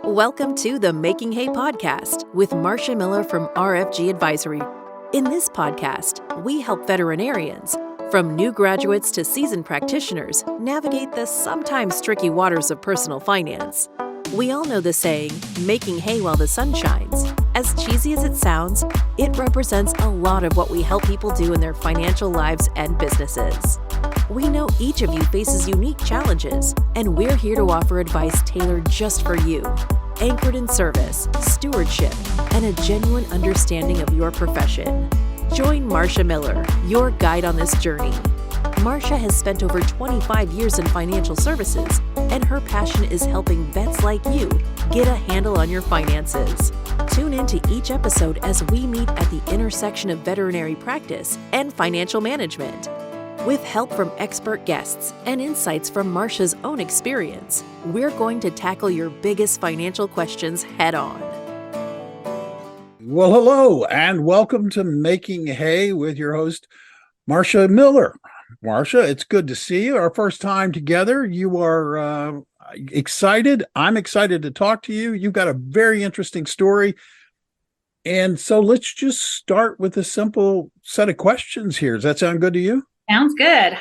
Welcome to the Making Hay podcast with Marcia Miller from RFG Advisory. In this podcast, we help veterinarians, from new graduates to seasoned practitioners, navigate the sometimes tricky waters of personal finance. We all know the saying, making hay while the sun shines. As cheesy as it sounds, it represents a lot of what we help people do in their financial lives and businesses. We know each of you faces unique challenges, and we're here to offer advice tailored just for you, anchored in service, stewardship, and a genuine understanding of your profession. Join Marcia Miller, your guide on this journey. Marcia has spent over 25 years in financial services, and her passion is helping vets like you get a handle on your finances. Tune into each episode as we meet at the intersection of veterinary practice and financial management. With help from expert guests and insights from Marcia's own experience, we're going to tackle your biggest financial questions head on. Well, hello, and welcome to Making Hay with your host, Marcia Miller. Marcia, it's good to see you. Our first time together. You are excited. I'm excited to talk to you. You've got a very interesting story. And so let's just start with a simple set of questions here. Does that sound good to you? Sounds good.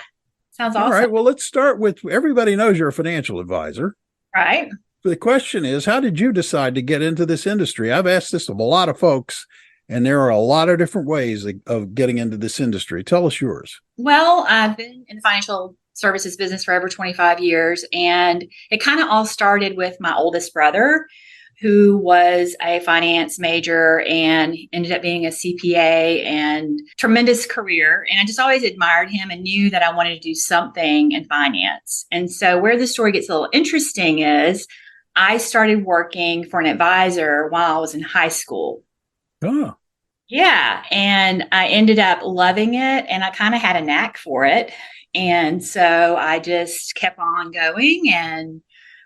Sounds awesome. All right. Well, let's start with, everybody knows you're a financial advisor. Right. The question is, how did you decide to get into this industry? I've asked this of a lot of folks, and there are a lot of different ways of getting into this industry. Tell us yours. Well, I've been in the financial services business for over 25 years, and it kind of all started with my oldest brother, who was a finance major and ended up being a CPA and tremendous career. And I just always admired him and knew that I wanted to do something in finance. And so where the story gets a little interesting is I started working for an advisor while I was in high school. Oh. Yeah. And I ended up loving it, and I kind of had a knack for it. And so I just kept on going, and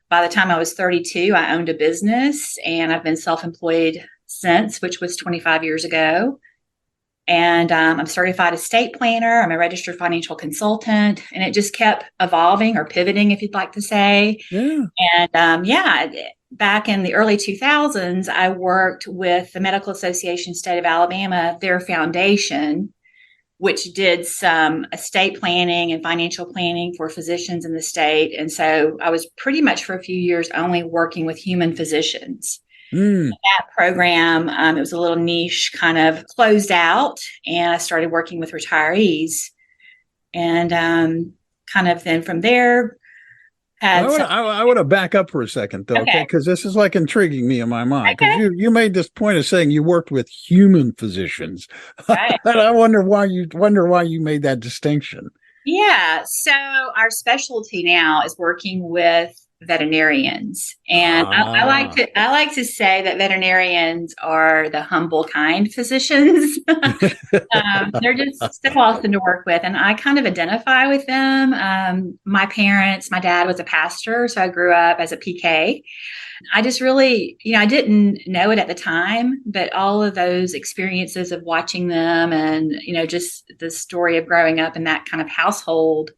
by the time I was 32, I owned a business, and I've been self-employed since, which was 25 years ago. And I'm a certified estate planner. I'm a registered financial consultant, and it just kept evolving or pivoting, if you'd like to say. Yeah. And back in the early 2000s, I worked with the Medical Association State of Alabama, their foundation, which did some estate planning and financial planning for physicians in the state. And so I was pretty much for a few years only working with human physicians. That program, it was a little niche, kind of closed out, and I started working with retirees. And kind of then from there, I want to back up for a second, though, okay? Because this is like intriguing me in my mind. Because you made this point of saying you worked with human physicians, right. And I wonder why you made that distinction. Yeah, so our specialty now is working with veterinarians, and I like to say that veterinarians are the humble, kind physicians. They're just so awesome to work with, and I kind of identify with them. My dad was a pastor, so I grew up as a PK. I just really, I didn't know it at the time, but all of those experiences of watching them and, just the story of growing up in that kind of household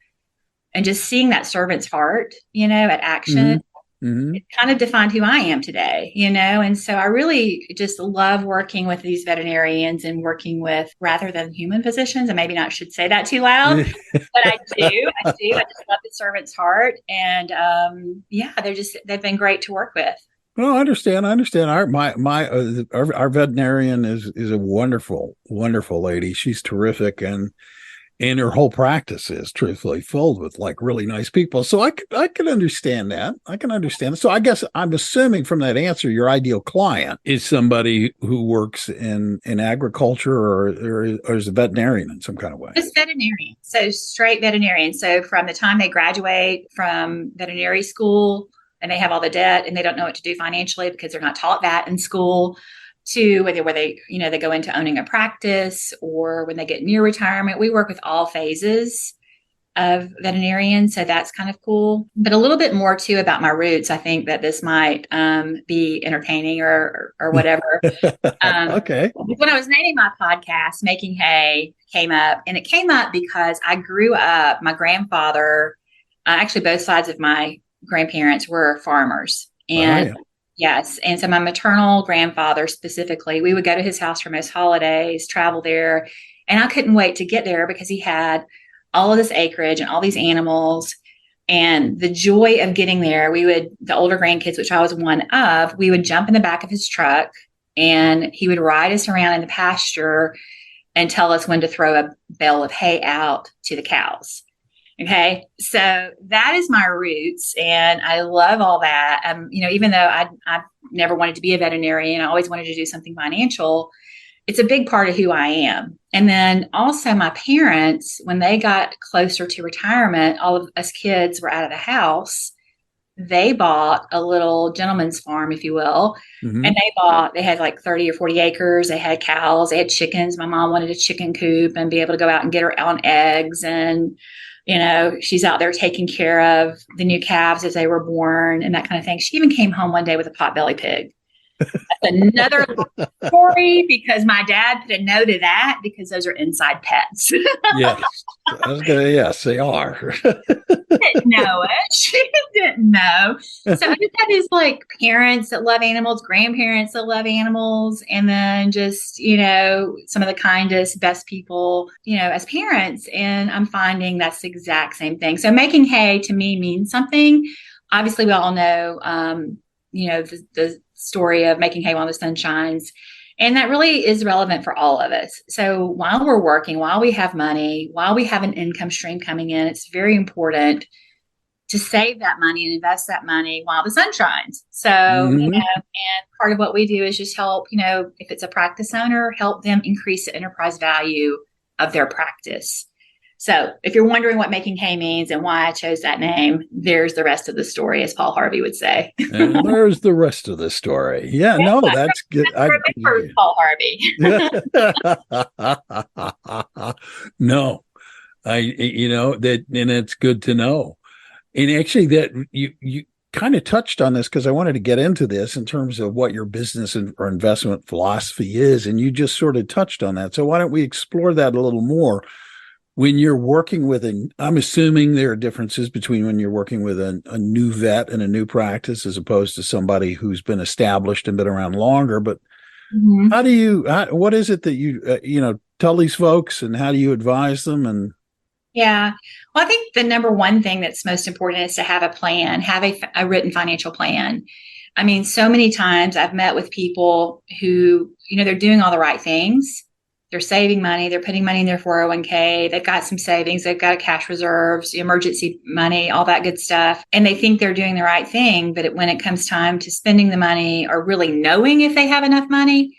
and just seeing that servant's heart, at action, it kind of defined who I am today, and so I really just love working with these veterinarians and working with rather than human physicians. And maybe not should say that too loud, but I do. I just love the servant's heart. And they've been great to work with. Well, I understand. Our veterinarian is a wonderful, wonderful lady. She's terrific, and her whole practice is truthfully filled with like really nice people. So I can understand that. I can understand it. So I guess I'm assuming from that answer, your ideal client is somebody who works in agriculture or is a veterinarian in some kind of way. Just veterinarian. So straight veterinarian. So from the time they graduate from veterinary school and they have all the debt and they don't know what to do financially because they're not taught that in school, to where they go into owning a practice or when they get near retirement. We work with all phases of veterinarians. So that's kind of cool. But a little bit more too about my roots. I think that this might be entertaining or whatever. Okay. When I was naming my podcast, Making Hay came up, and it came up because I grew up, my grandfather, actually both sides of my grandparents were farmers. And Yes. And so my maternal grandfather specifically, we would go to his house for most holidays, travel there. And I couldn't wait to get there because he had all of this acreage and all these animals. And the joy of getting there, the older grandkids, which I was one of, we would jump in the back of his truck and he would ride us around in the pasture and tell us when to throw a bale of hay out to the cows. Okay. So that is my roots. And I love all that. Even though I never wanted to be a veterinarian, I always wanted to do something financial. It's a big part of who I am. And then also my parents, when they got closer to retirement, all of us kids were out of the house. They bought a little gentleman's farm, if you will. Mm-hmm. And they had like 30 or 40 acres. They had cows, they had chickens. My mom wanted a chicken coop and be able to go out and get her own eggs. And, she's out there taking care of the new calves as they were born and that kind of thing. She even came home one day with a potbelly pig. That's another story because my dad put a no to that because those are inside pets. Yes. Yes, they are. Didn't know it. She didn't know. So I just had these like parents that love animals, grandparents that love animals, and then just, some of the kindest, best people, as parents. And I'm finding that's the exact same thing. So making hay to me means something. Obviously, we all know, the story of making hay while the sun shines. And that really is relevant for all of us. So while we're working, while we have money, while we have an income stream coming in, it's very important to save that money and invest that money while the sun shines. So, Mm-hmm. and part of what we do is just help, if it's a practice owner, help them increase the enterprise value of their practice. So if you're wondering what making hay means and why I chose that name, there's the rest of the story, as Paul Harvey would say. And there's the rest of the story. Yeah, no, that's good. For Paul Harvey. No, that, and it's good to know. And actually that you kind of touched on this because I wanted to get into this in terms of what your business or investment philosophy is. And you just sort of touched on that. So why don't we explore that a little more? When you're working with I'm assuming there are differences between when you're working with a new vet and a new practice as opposed to somebody who's been established and been around longer. But what is it that you tell these folks, and how do you advise them? And yeah, well, I think the number one thing that's most important is to have a plan, have a written financial plan. I mean, so many times I've met with people who, they're doing all the right things. They're saving money. They're putting money in their 401k. They've got some savings. They've got a cash reserves, emergency money, all that good stuff. And they think they're doing the right thing. But when it comes time to spending the money or really knowing if they have enough money,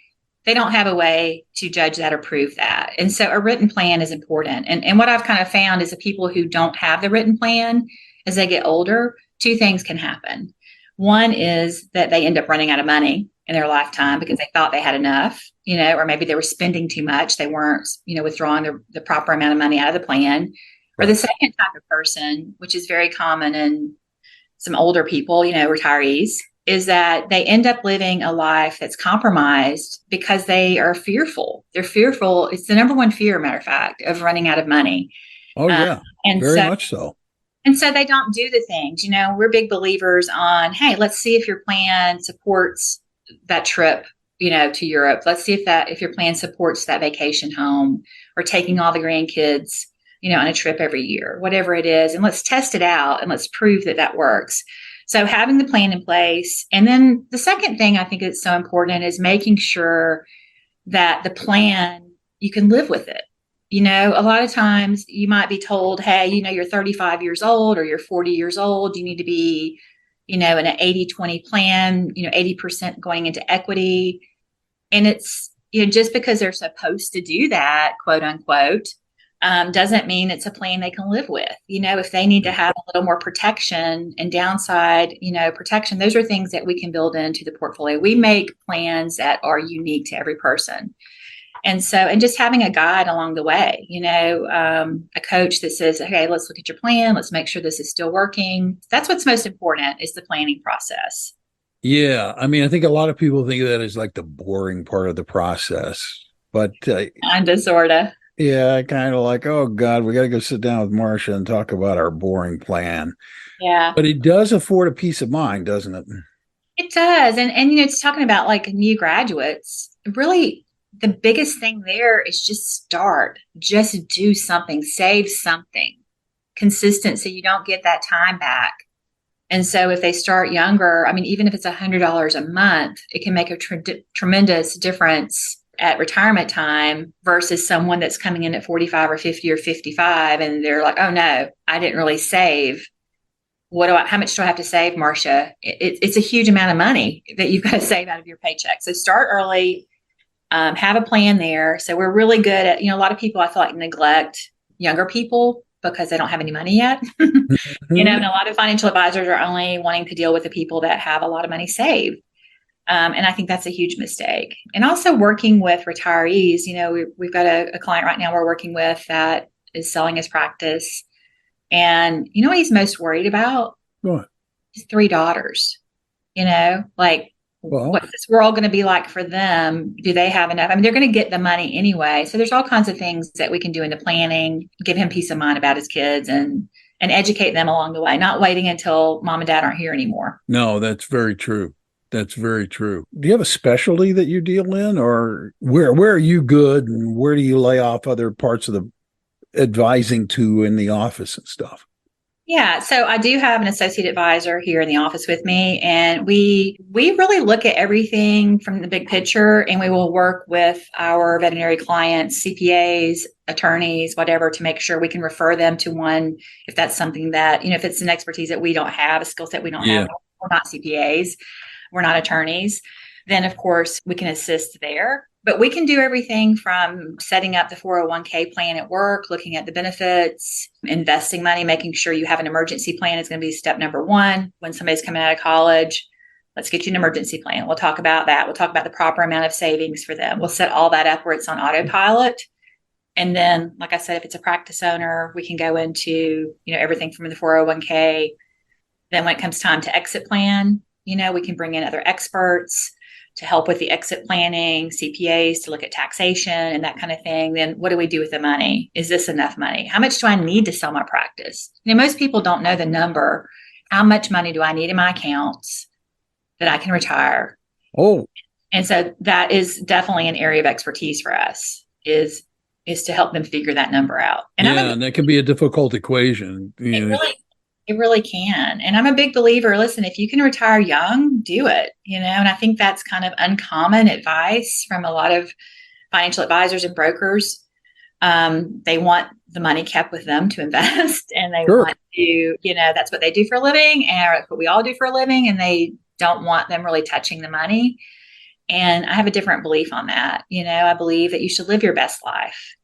they don't have a way to judge that or prove that. And so a written plan is important. And what I've kind of found is the people who don't have the written plan, as they get older, two things can happen. One is that they end up running out of money in their lifetime because they thought they had enough, or maybe they were spending too much. They weren't, withdrawing the proper amount of money out of the plan. Or the second type of person, which is very common in some older people, retirees, is that they end up living a life that's compromised because they are fearful. They're fearful. It's the number one fear, matter of fact, of running out of money. Oh, yeah, and very much so. And so they don't do the things, we're big believers on, hey, let's see if your plan supports that trip, to Europe. Let's see if your plan supports that vacation home or taking all the grandkids, on a trip every year, whatever it is. And let's test it out and let's prove that that works. So having the plan in place. And then the second thing I think is so important is making sure that the plan, you can live with it. A lot of times you might be told, hey, you're 35 years old or you're 40 years old. You need to be, in an 80-20 plan, 80% going into equity. And it's, just because they're supposed to do that, quote unquote, doesn't mean it's a plan they can live with. If they need to have a little more protection and downside, protection, those are things that we can build into the portfolio. We make plans that are unique to every person. And so, and just having a guide along the way, a coach that says, okay, let's look at your plan. Let's make sure this is still working. That's what's most important, is the planning process. Yeah. I mean, I think a lot of people think of that as like the boring part of the process, but kind of, sort of. Yeah, kind of like, oh God, we got to go sit down with Marcia and talk about our boring plan. Yeah. But it does afford a peace of mind, doesn't it? It does. And it's talking about like new graduates. Really, the biggest thing there is just start. Just do something, save something consistent so you don't get that time back. And so if they start younger, I mean, even if it's $100 a month, it can make a tremendous difference at retirement time versus someone that's coming in at 45 or 50 or 55 and they're like, oh no, I didn't really save. How much do I have to save, Marcia? It's a huge amount of money that you've got to save out of your paycheck. So start early, have a plan there. So we're really good at, a lot of people I feel like neglect younger people because they don't have any money yet. And a lot of financial advisors are only wanting to deal with the people that have a lot of money saved. And I think that's a huge mistake. And also working with retirees, we've got a client right now we're working with that is selling his practice. And you know what he's most worried about? What? His 3 daughters. What's this world going to be like for them? Do they have enough? I mean, they're going to get the money anyway. So there's all kinds of things that we can do in the planning, give him peace of mind about his kids and educate them along the way, not waiting until mom and dad aren't here anymore. No, that's very true. That's very true. Do you have a specialty that you deal in, or where are you good and where do you lay off other parts of the advising to in the office and stuff? Yeah. So I do have an associate advisor here in the office with me, and we really look at everything from the big picture, and we will work with our veterinary clients, CPAs, attorneys, whatever, to make sure we can refer them to one if that's something that, if it's an expertise that we don't have, a skill set we don't have. We're not CPAs, we're not attorneys. Then, of course, we can assist there. But we can do everything from setting up the 401k plan at work, looking at the benefits, investing money, making sure you have an emergency plan is going to be step number 1. When somebody's coming out of college, let's get you an emergency plan. We'll talk about that. We'll talk about the proper amount of savings for them. We'll set all that up where it's on autopilot. And then, like I said, if it's a practice owner, we can go into, everything from the 401k. Then when it comes time to exit plan, we can bring in other experts to help with the exit planning, CPAs to look at taxation and that kind of thing. Then what do we do with the money? Is this enough money? How much do I need to sell my practice? Most people don't know the number. How much money do I need in my accounts that I can retire? Oh. And so that is definitely an area of expertise for us is to help them figure that number out. And that can be a difficult equation. It really can. And I'm a big believer, listen, if you can retire young, do it, and I think that's kind of uncommon advice from a lot of financial advisors and brokers. They want the money kept with them to invest, and they want to, that's what they do for a living, and that's what we all do for a living, and they don't want them really touching the money. And I have a different belief on that. I believe that you should live your best life.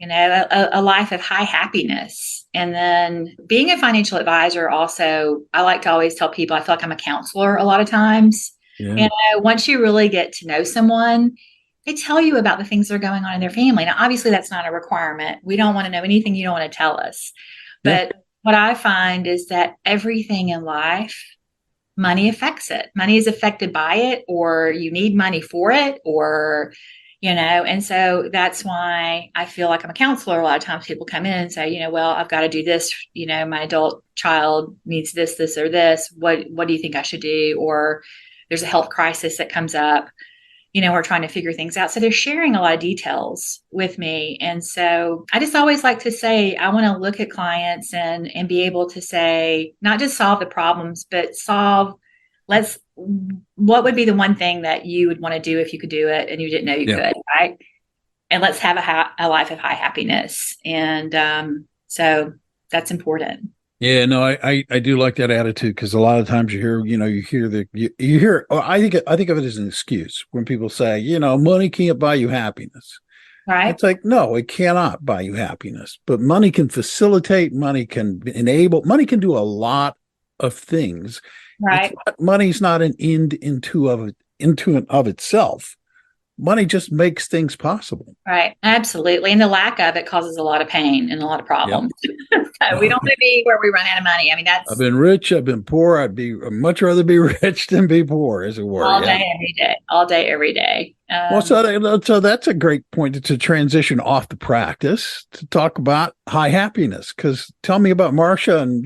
A life of high happiness. And then being a financial advisor also, I like to always tell people, I feel like I'm a counselor a lot of times. Yeah. Once you really get to know someone, they tell you about the things that are going on in their family. Now, obviously, that's not a requirement. We don't want to know anything you don't want to tell us. But what I find is that everything in life, money affects it. Money is affected by it, or you need money for it, or and so that's why I feel like I'm a counselor. A lot of times people come in and say, well, I've got to do this. My adult child needs this, or this. What do you think I should do? Or there's a health crisis that comes up. We're trying to figure things out. So they're sharing a lot of details with me. And so I just always like to say, I want to look at clients and be able to say, not just solve the problems, but what would be the one thing that you would want to do if you could do it and you didn't know you could, right? And let's have a life of high happiness. And so that's important. Yeah, no, I do like that attitude, because a lot of times you hear, I think of it as an excuse when people say, money can't buy you happiness. Right. It's like, no, it cannot buy you happiness, but money can facilitate, money can enable, money can do a lot of things. Right. Money's not an end into and of itself. Money just makes things possible. Right. Absolutely. And the lack of it causes a lot of pain and a lot of problems. Yep. So we don't want to be where we run out of money. I mean, I've been rich, I've been poor. I'd much rather be rich than be poor, as it were. All day, every day. So that's a great point to transition off the practice to talk about high happiness. Because tell me about Marcia and,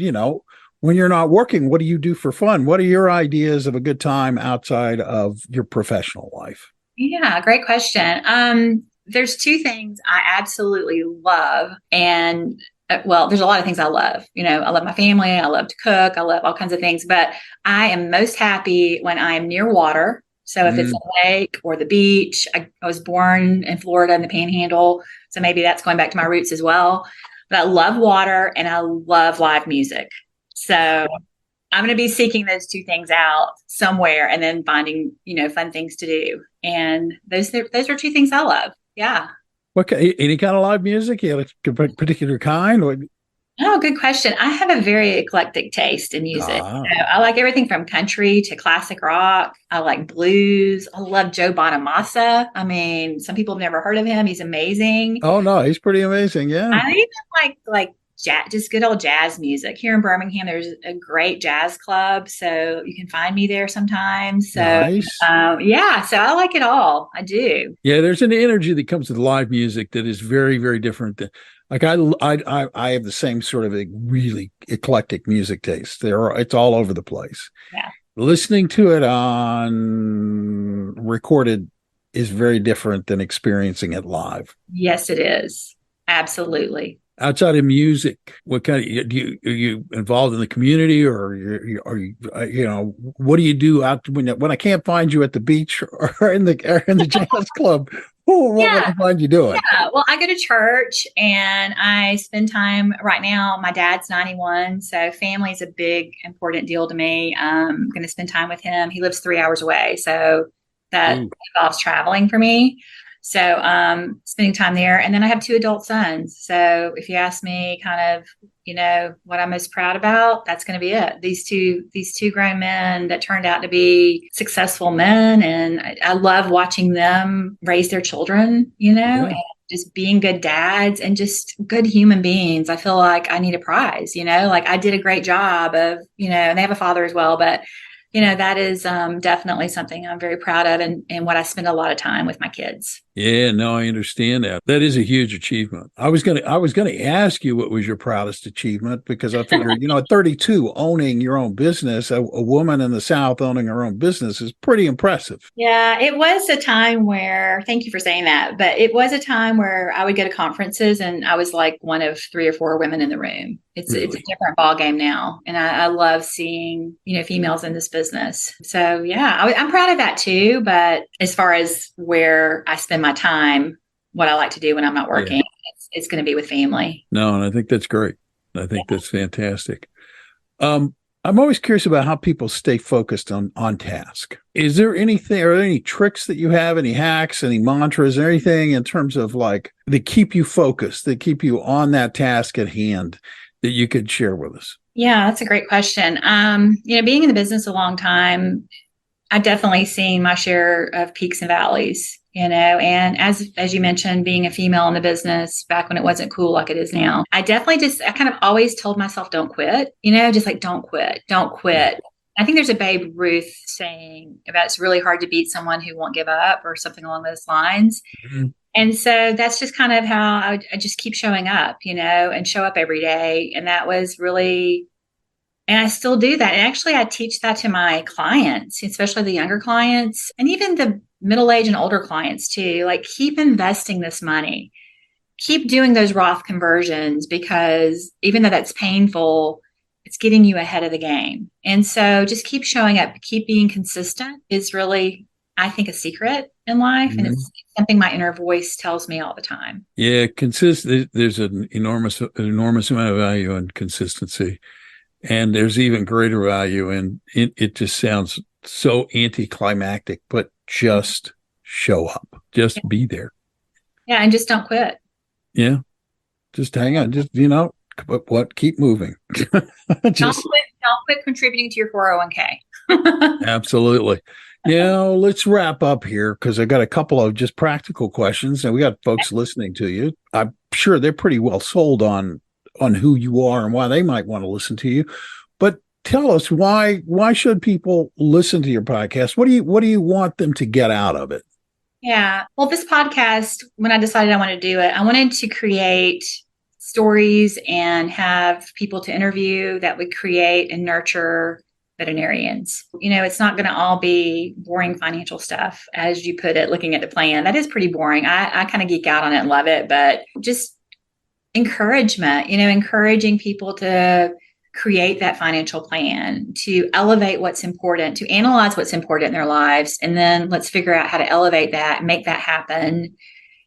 When you're not working, what do you do for fun? What are your ideas of a good time outside of your professional life? Yeah, great question. There's two things I absolutely love. And well, there's a lot of things I love. I love my family. I love to cook. I love all kinds of things. But I am most happy when I am near water. So if it's a lake or the beach, I was born in Florida in the Panhandle. So maybe that's going back to my roots as well. But I love water and I love live music. So I'm going to be seeking those two things out somewhere and then finding, fun things to do. And those are two things I love. Yeah. Okay. Any kind of live music? You have a particular kind? Or? Oh, good question. I have a very eclectic taste in music. Ah. So I like everything from country to classic rock. I like blues. I love Joe Bonamassa. I mean, some people have never heard of him. He's amazing. Oh no, he's pretty amazing. Yeah. I even like jazz, just good old jazz music. Here in Birmingham, there's a great jazz club, so you can find me there sometimes. So, nice. Yeah, so I like it all. I do. Yeah, there's an energy that comes with live music that is very, very different. Like I have the same sort of a really eclectic music taste. It's all over the place. Yeah. Listening to it on recorded is very different than experiencing it live. Yes, it is. Absolutely. Outside of music, what kind of are you involved in the community, or are you what do you do out when I can't find you at the beach or in the jazz club? What would I find you doing? Yeah, well, I go to church and I spend time right now. My dad's 91, so family is a big, important deal to me. I'm going to spend time with him. He lives 3 hours away, so that involves traveling for me. So spending time there. And then I have 2 adult sons. So if you ask me kind of, what I'm most proud about, that's going to be it. These two grown men that turned out to be successful men. And I love watching them raise their children, and just being good dads and just good human beings. I feel like I need a prize, like I did a great job of, and they have a father as well, but that is definitely something I'm very proud of and what I spend a lot of time with my kids. Yeah, no, I understand that. That is a huge achievement. I was gonna ask you what was your proudest achievement, because I figured, at 32, owning your own business, a woman in the South owning her own business is pretty impressive. Yeah, it was a time where, thank you for saying that, but it was a time where I would go to conferences and I was like one of 3 or 4 women in the room. It's a different ball game now. And I love seeing, females in this business. So yeah, I'm proud of that too. But as far as where I spend my time, what I like to do when I'm not working, it's going to be with family. No, and I think that's great. I think that's fantastic. I'm always curious about how people stay focused on task. Are there any tricks that you have, any hacks, any mantras, anything in terms of like that keep you focused, that keep you on that task at hand that you could share with us? Yeah, that's a great question. Being in the business a long time, I've definitely seen my share of peaks and valleys, and as you mentioned, being a female in the business back when it wasn't cool like it is now, I kind of always told myself, don't quit, just like, don't quit. I think there's a Babe Ruth saying about it's really hard to beat someone who won't give up or something along those lines. Mm-hmm. And so that's just kind of how I just keep showing up, and show up every day. And that was really, and I still do that. And actually, I teach that to my clients, especially the younger clients and even the middle-aged and older clients too. Like, keep investing this money. Keep doing those Roth conversions, because even though that's painful, it's getting you ahead of the game. And so just keep showing up, keep being consistent is really, I think, a secret in life. Mm-hmm. And it's something my inner voice tells me all the time. Yeah, there's an enormous amount of value in consistency. And there's even greater value in it. Just sounds so anticlimactic, but just show up, just be there. Yeah. And just don't quit. Yeah. Just hang on. Just, keep moving. Don't quit contributing to your 401k. Absolutely. Let's wrap up here, because I got a couple of just practical questions, and we got folks listening to you. I'm sure they're pretty well sold on who you are and why they might want to listen to you. But tell us, why should people listen to your podcast? What do you want them to get out of it? Yeah. Well, this podcast, when I decided I wanted to do it, I wanted to create stories and have people to interview that would create and nurture veterinarians. It's not going to all be boring financial stuff, as you put it, looking at the plan. That is pretty boring. I kind of geek out on it and love it, but just encouragement, encouraging people to create that financial plan, to elevate what's important, to analyze what's important in their lives, and then let's figure out how to elevate that and make that happen.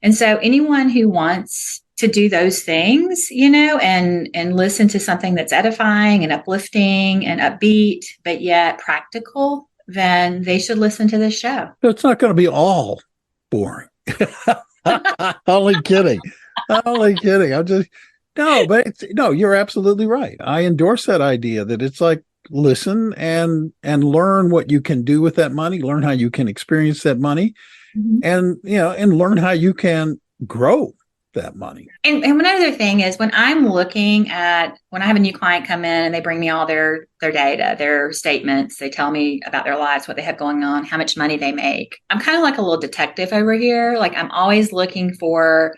And so anyone who wants to do those things, and listen to something that's edifying and uplifting and upbeat, but yet practical, then they should listen to this show. It's not going to be all boring. Only kidding. You're absolutely right. I endorse that idea that it's like, listen and learn what you can do with that money, learn how you can experience that money, and learn how you can grow that money. And one other thing is, when I have a new client come in and they bring me all their data, their statements, they tell me about their lives, what they have going on, how much money they make. I'm kind of like a little detective over here. Like, I'm always looking for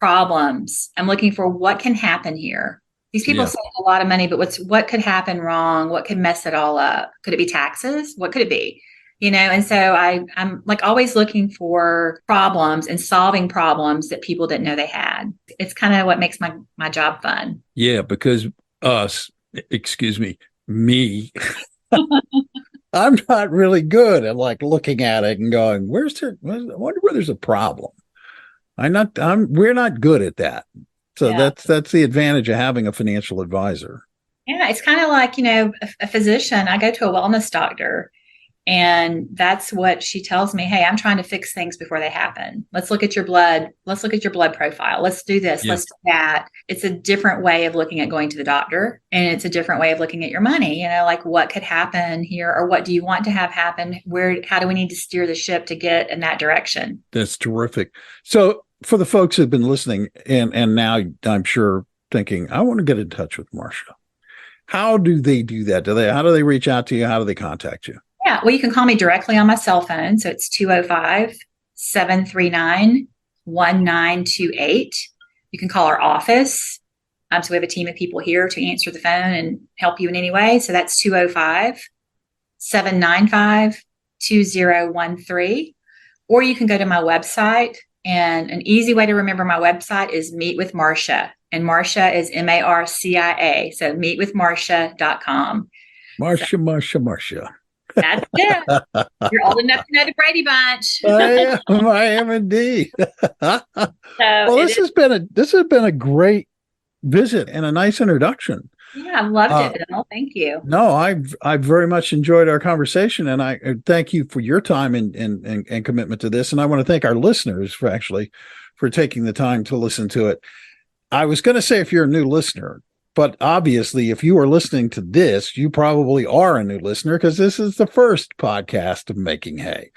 problems. I'm looking for what can happen here. These people save a lot of money, but what could happen wrong? What could mess it all up? Could it be taxes? What could it be? And so I'm like always looking for problems and solving problems that people didn't know they had. It's kind of what makes my job fun. Yeah, because me, I'm not really good at like looking at it and going, I wonder where there's a problem. We're not good at that. So that's the advantage of having a financial advisor. Yeah, it's kind of like, a physician. I go to a wellness doctor, and that's what she tells me. Hey, I'm trying to fix things before they happen. Let's look at your blood. Let's look at your blood profile. Let's do this. Let's do that. It's a different way of looking at going to the doctor, and it's a different way of looking at your money. Like, what could happen here, or what do you want to have happen? How do we need to steer the ship to get in that direction? That's terrific. So for the folks who've been listening and now I'm sure thinking, I want to get in touch with Marcia. How do they do that? How do they reach out to you? How do they contact you? Yeah, well, you can call me directly on my cell phone. So it's 205-739-1928. You can call our office. So we have a team of people here to answer the phone and help you in any way. So that's 205-795-2013. Or you can go to my website. And an easy way to remember my website is Meet with Marcia. And Marcia is Marcia. So meetwithmarcia.com. Marcia. That's it. You're old enough to know the Brady Bunch. I am indeed. Well, this has been a great visit and a nice introduction. Yeah, I loved it, Bill. Thank you. No, I've very much enjoyed our conversation, and I thank you for your time and commitment to this. And I want to thank our listeners for taking the time to listen to it. I was going to say, if you're a new listener, but obviously, if you are listening to this, you probably are a new listener, because this is the first podcast of Making Hay.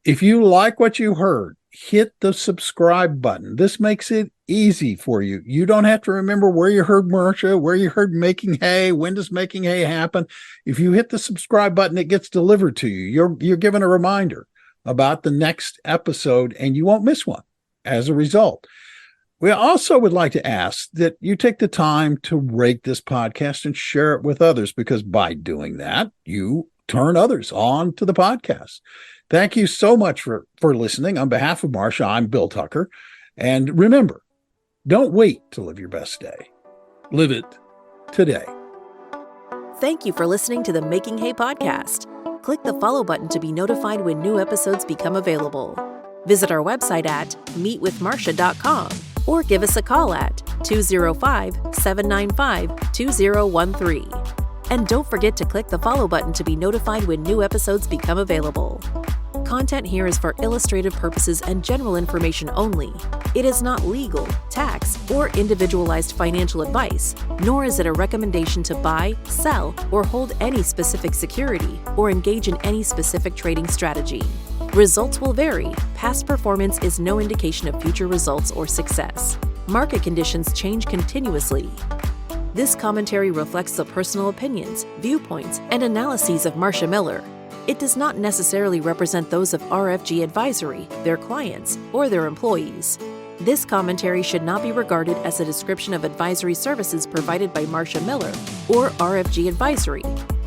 If you like what you heard, hit the subscribe button. This makes it easy for you. You don't have to remember where you heard Marcia, where you heard Making Hay, when does Making Hay happen. If you hit the subscribe button, it gets delivered to you. You're given a reminder about the next episode, and you won't miss one as a result. We also would like to ask that you take the time to rate this podcast and share it with others, because by doing that, you turn others on to the podcast. Thank you so much for listening. On behalf of Marcia, I'm Bill Tucker. And remember, don't wait to live your best day. Live it today. Thank you for listening to the Making Hay podcast. Click the follow button to be notified when new episodes become available. Visit our website at meetwithmarcia.com or give us a call at 205-795-2013. And don't forget to click the follow button to be notified when new episodes become available. Content here is for illustrative purposes and general information only. It is not legal, tax, or individualized financial advice, nor is it a recommendation to buy, sell, or hold any specific security or engage in any specific trading strategy. Results will vary. Past performance is no indication of future results or success. Market conditions change continuously. This commentary reflects the personal opinions, viewpoints, and analyses of Marcia Miller. It does not necessarily represent those of RFG Advisory, their clients, or their employees. This commentary should not be regarded as a description of advisory services provided by Marcia Miller or RFG Advisory,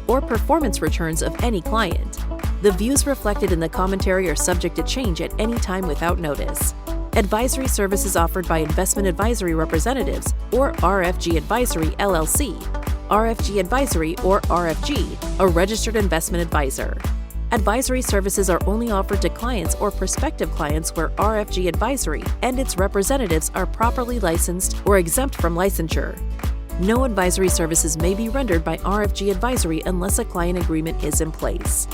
or performance returns of any client. The views reflected in the commentary are subject to change at any time without notice. Advisory services offered by Investment Advisory Representatives or RFG Advisory LLC, RFG Advisory or RFG, a registered investment advisor. Advisory services are only offered to clients or prospective clients where RFG Advisory and its representatives are properly licensed or exempt from licensure. No advisory services may be rendered by RFG Advisory unless a client agreement is in place.